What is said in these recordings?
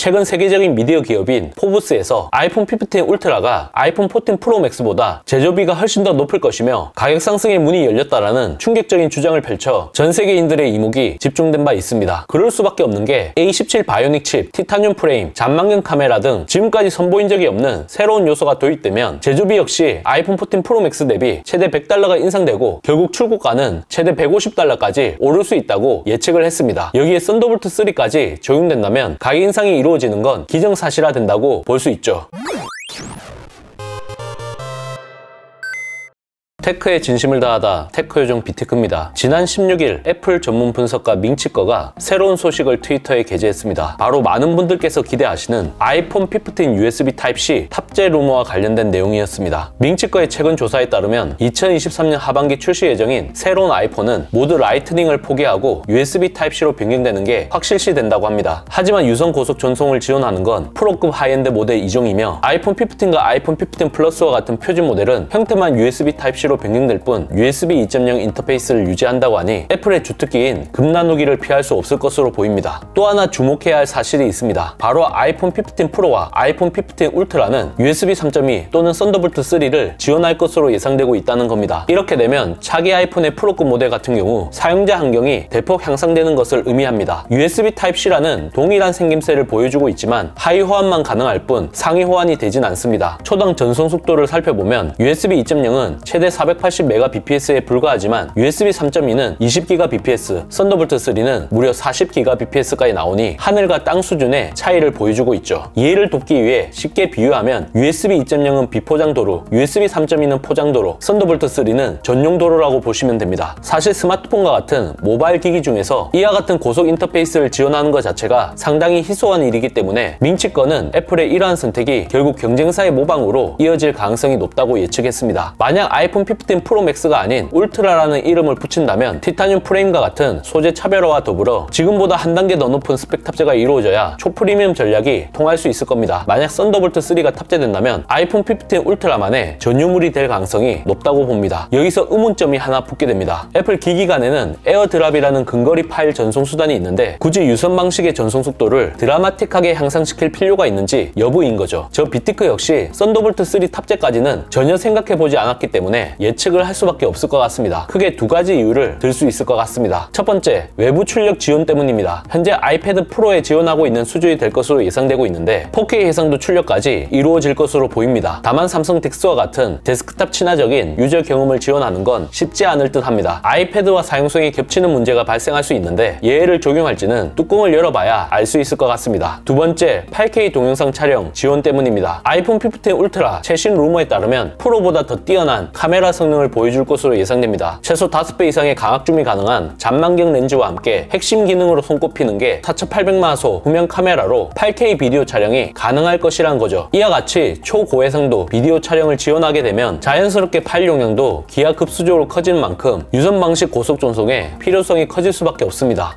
최근 세계적인 미디어 기업인 포브스에서 아이폰 15 울트라가 아이폰 14 프로 맥스보다 제조비가 훨씬 더 높을 것이며 가격 상승의 문이 열렸다라는 충격적인 주장을 펼쳐 전 세계인들의 이목이 집중된 바 있습니다. 그럴 수밖에 없는 게 A17 바이오닉 칩, 티타늄 프레임, 잔망경 카메라 등 지금까지 선보인 적이 없는 새로운 요소가 도입되면 제조비 역시 아이폰 14 프로 맥스 대비 최대 $100가 인상되고 결국 출고가는 최대 $150까지 오를 수 있다고 예측을 했습니다. 여기에 썬더볼트 3까지 적용된다면 가격 인상이 이루어지는 건 기정사실화 된다고 볼 수 있죠. 테크에 진심을 다하다 테크 요정 비테크입니다. 지난 16일 애플 전문 분석가 밍치꺼가 새로운 소식을 트위터에 게재했습니다. 바로 많은 분들께서 기대하시는 아이폰 15 USB Type-C 탑재 루머와 관련된 내용이었습니다. 밍치꺼의 최근 조사에 따르면 2023년 하반기 출시 예정인 새로운 아이폰은 모두 라이트닝을 포기하고 USB Type-C로 변경되는 게 확실시 된다고 합니다. 하지만 유선 고속 전송을 지원하는 건 프로급 하이엔드 모델 이종이며 아이폰 15과 아이폰 15 플러스와 같은 표준 모델은 형태만 USB Type-C로 변경될 뿐 USB 2.0 인터페이스를 유지한다고 하니 애플의 주특기인 금 나누기를 피할 수 없을 것으로 보입니다. 또 하나 주목해야 할 사실이 있습니다. 바로 아이폰 15 프로와 아이폰 15 울트라는 USB 3.2 또는 썬더볼트 3를 지원할 것으로 예상되고 있다는 겁니다. 이렇게 되면 차기 아이폰의 프로급 모델 같은 경우 사용자 환경이 대폭 향상되는 것을 의미합니다. USB Type-C라는 동일한 생김새를 보여주고 있지만 하위 호환만 가능할 뿐 상위 호환이 되진 않습니다. 초당 전송 속도를 살펴보면 USB 2.0은 최대 480Mbps에 불과하지만 USB 3.2는 20Gbps, 썬더볼트 3는 무려 40Gbps까지 나오니 하늘과 땅 수준의 차이를 보여주고 있죠. 이해를 돕기 위해 쉽게 비유하면 USB 2.0은 비포장 도로, USB 3.2는 포장 도로, 썬더볼트 3는 전용 도로라고 보시면 됩니다. 사실 스마트폰과 같은 모바일 기기 중에서 이와 같은 고속 인터페이스를 지원하는 것 자체가 상당히 희소한 일이기 때문에 밍치꺼는 애플의 이러한 선택이 결국 경쟁사의 모방으로 이어질 가능성이 높다고 예측했습니다. 만약 아이폰 15 프로 맥스가 아닌 울트라라는 이름을 붙인다면 티타늄 프레임과 같은 소재 차별화와 더불어 지금보다 한 단계 더 높은 스펙 탑재가 이루어져야 초프리미엄 전략이 통할 수 있을 겁니다. 만약 썬더볼트 3가 탑재된다면 아이폰 15 울트라만의 전유물이 될 가능성이 높다고 봅니다. 여기서 의문점이 하나 붙게 됩니다. 애플 기기 간에는 에어드랍이라는 근거리 파일 전송 수단이 있는데 굳이 유선 방식의 전송 속도를 드라마틱하게 향상시킬 필요가 있는지 여부인 거죠. 저 비테크 역시 썬더볼트 3 탑재까지는 전혀 생각해보지 않았기 때문에 예측을 할 수밖에 없을 것 같습니다. 크게 두 가지 이유를 들 수 있을 것 같습니다. 첫 번째, 외부 출력 지원 때문입니다. 현재 아이패드 프로에 지원하고 있는 수준이 될 것으로 예상되고 있는데 4K 해상도 출력까지 이루어질 것으로 보입니다. 다만 삼성 덱스와 같은 데스크탑 친화적인 유저 경험을 지원하는 건 쉽지 않을 듯 합니다. 아이패드와 사용성이 겹치는 문제가 발생할 수 있는데 예외를 적용할지는 뚜껑을 열어봐야 알 수 있을 것 같습니다. 두 번째, 8K 동영상 촬영 지원 때문입니다. 아이폰 15 울트라 최신 루머에 따르면 프로보다 더 뛰어난 카메라 성능을 보여줄 것으로 예상됩니다. 최소 5배 이상의 강악 줌이 가능한 잔망경 렌즈와 함께 핵심 기능으로 손꼽히는 게 4800마소 후면 카메라로 8K 비디오 촬영이 가능할 것이란 거죠. 이와 같이 초고해상도 비디오 촬영을 지원하게 되면 자연스럽게 파일 용량도 기하급수적으로 커지는 만큼 유선 방식 고속 전송의 필요성이 커질 수밖에 없습니다.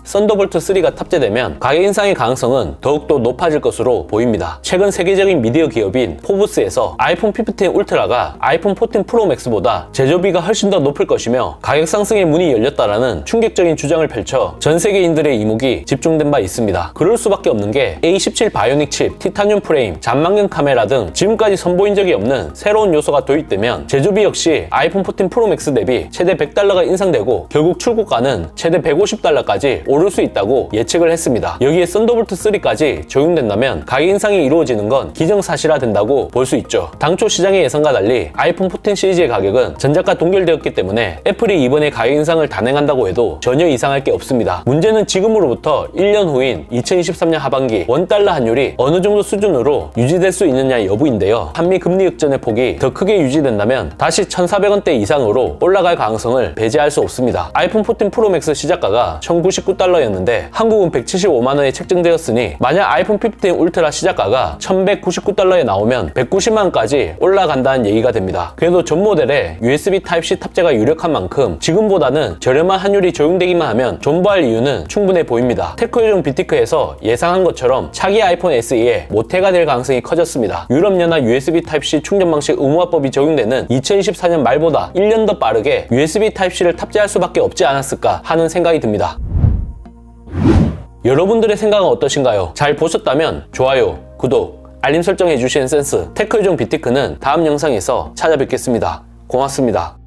썬더볼트 3가 탑재되면 가격 인상의 가능성은 더욱더 높아질 것으로 보입니다. 최근 세계적인 미디어 기업인 포브스에서 아이폰 15 울트라가 아이폰 14 프로 맥스보다 제조비가 훨씬 더 높을 것이며 가격 상승의 문이 열렸다라는 충격적인 주장을 펼쳐 전 세계인들의 이목이 집중된 바 있습니다. 그럴 수밖에 없는 게 A17 바이오닉 칩, 티타늄 프레임, 잔망경 카메라 등 지금까지 선보인 적이 없는 새로운 요소가 도입되면 제조비 역시 아이폰 14 프로 맥스 대비 최대 $100가 인상되고 결국 출고가는 최대 $150까지 오를 수 있다고 예측을 했습니다. 여기에 썬더볼트 3까지 적용된다면 가격 인상이 이루어지는 건 기정사실화 된다고 볼 수 있죠. 당초 시장의 예상과 달리 아이폰 14 시리즈의 가격은 전작과 동결되었기 때문에 애플이 이번에 가격 인상을 단행한다고 해도 전혀 이상할 게 없습니다. 문제는 지금으로부터 1년 후인 2023년 하반기 $1 환율이 어느 정도 수준으로 유지될 수 있느냐 여부인데요. 한미 금리 역전의 폭이 더 크게 유지된다면 다시 1,400원대 이상으로 올라갈 가능성을 배제할 수 없습니다. 아이폰 14 프로 맥스 시작가가 $1,099였는데 한국은 175만원에 책정되었으니 만약 아이폰 15 울트라 시작가가 $1,199에 나오면 190만원까지 올라간다는 얘기가 됩니다. 그래도 전 모델에 USB Type-C 탑재가 유력한 만큼 지금보다는 저렴한 환율이 적용되기만 하면 존버할 이유는 충분해 보입니다. 테크 요정 비티크에서 예상한 것처럼 차기 아이폰 SE에 모태가 될 가능성이 커졌습니다. 유럽연합 USB Type-C 충전 방식 의무화법이 적용되는 2024년 말보다 1년 더 빠르게 USB Type-C를 탑재할 수밖에 없지 않았을까 하는 생각이 듭니다. 여러분들의 생각은 어떠신가요? 잘 보셨다면 좋아요, 구독, 알림 설정 해주시는 센스 테크요정 빅테크는 다음 영상에서 찾아뵙겠습니다. 고맙습니다.